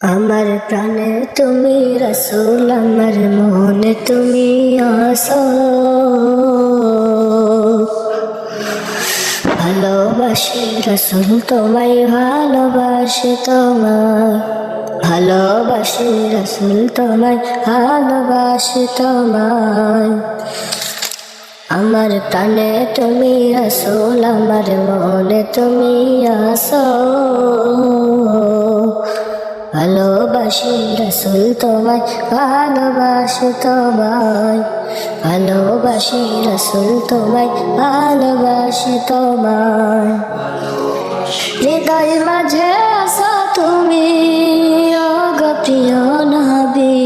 আমার প্রাণে তুমি রাসূল, আমার মনে তুমি আসো। ভালোবাসি রাসূল তোমায়, ভালোবাসি তোমায়, ভালোবাসি রাসূল তোমায়, ভালোবাসি তোমায়। আমার প্রাণে তুমি রাসূল, আমার মনে তুমি আসো। ভালোবাসি রাসূল তোমায়, ভালোবাসি তোমায়, ভালোবাসি রাসূল তোমায়, ভালোবাসি তোমায়। হৃদয় মাঝে আসো তুমি, ওগো প্রিয় নবী।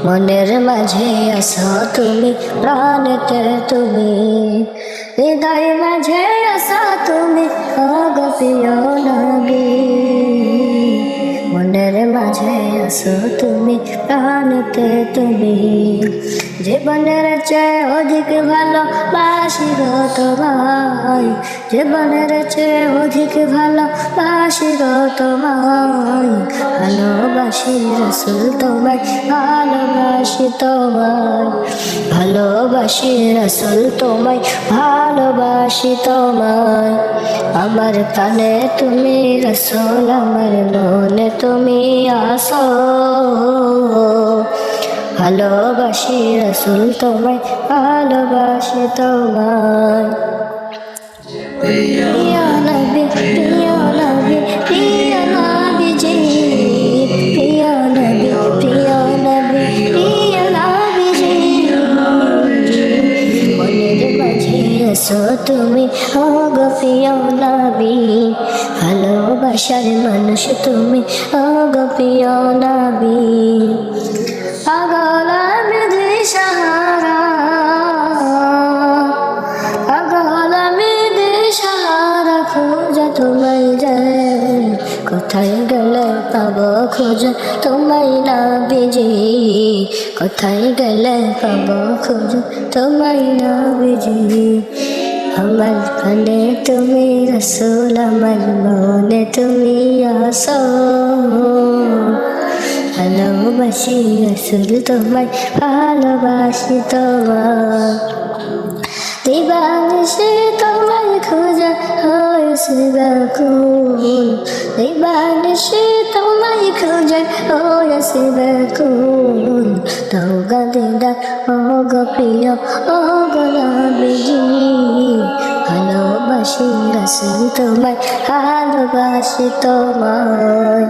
মনের মাঝে আসো তুমি, প্রাণেতে তুমি। হৃদয় মাঝে আসো তুমি, ওগো প্রিয় নবী। মনের মাঝে আসো তুমি, প্রাণেতে তুমি। জীবনের চেয়ে অধিক ভালোবাসি গো তোমায়, জীবনের চেয়ে অধিক ভালোবাসি গো তোমায়। ভালোবাসি রাসূল তোমায়, ভালোবাসি তোমায়, ভালোবাসি রাসূল তোমায়, ভালোবাসি তোমায়। আমার প্রাণে তুমি রাসূল, আমার মনে তুমি আসো। ভালোবাসি রাসূল তোমায়, ভালোবাসি তোমায়। প্রিয় নবী, প্রিয় নবী, প্রিয় নবীজি, প্রিয় নবী, প্রিয় নবী, প্রিয় নবীজি। মনের মাঝে আসো তুমি, ওগো প্রিয় নবী। ভালোবাসার মানুষ তুমি, ওগো প্রিয় নবী। পাগল আমি দিশাহারা, পাগল আমি দিশাহারা, খোঁজা তোমায় যায়। কোথায় গেলে পাবো খোঁজা তোমায় নবীজি, কোথায় গেলে পাবো খোঁজা তোমায় নবীজি। আমার প্রাণে তুমি রাসূল, আমার মনে তুমি আসো। ভালোবাসি রাসূল তোমায়, ভালোবাসি তোমায়। দিবানিশি তোমায় খোঁজা হয়েছে ব্যাকুল, দিবানিশি তোমায় খোঁজা হয়েছে ব্যাকুল। দৌগা দিদা ওগো প্রিয়, ওগো নবীজি। ভালোবাসি রাসূল তোমায়, ভালোবাসি তোমায়।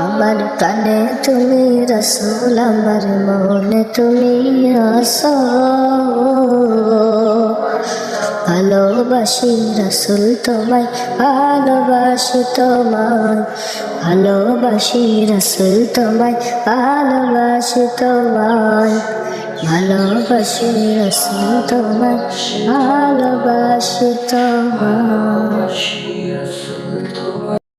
আমার প্রাণে তুমি রাসূল, আমার মনে তুমি আসো। ভালোবাসি রাসূল তোমায়, ভালোবাসি তোমায়, ভালোবাসি রাসূল তোমায়, ভালোবাসি তোমায়, ভালোবাসি রাসূল তোমায়, ভালোবাসি তোমায়।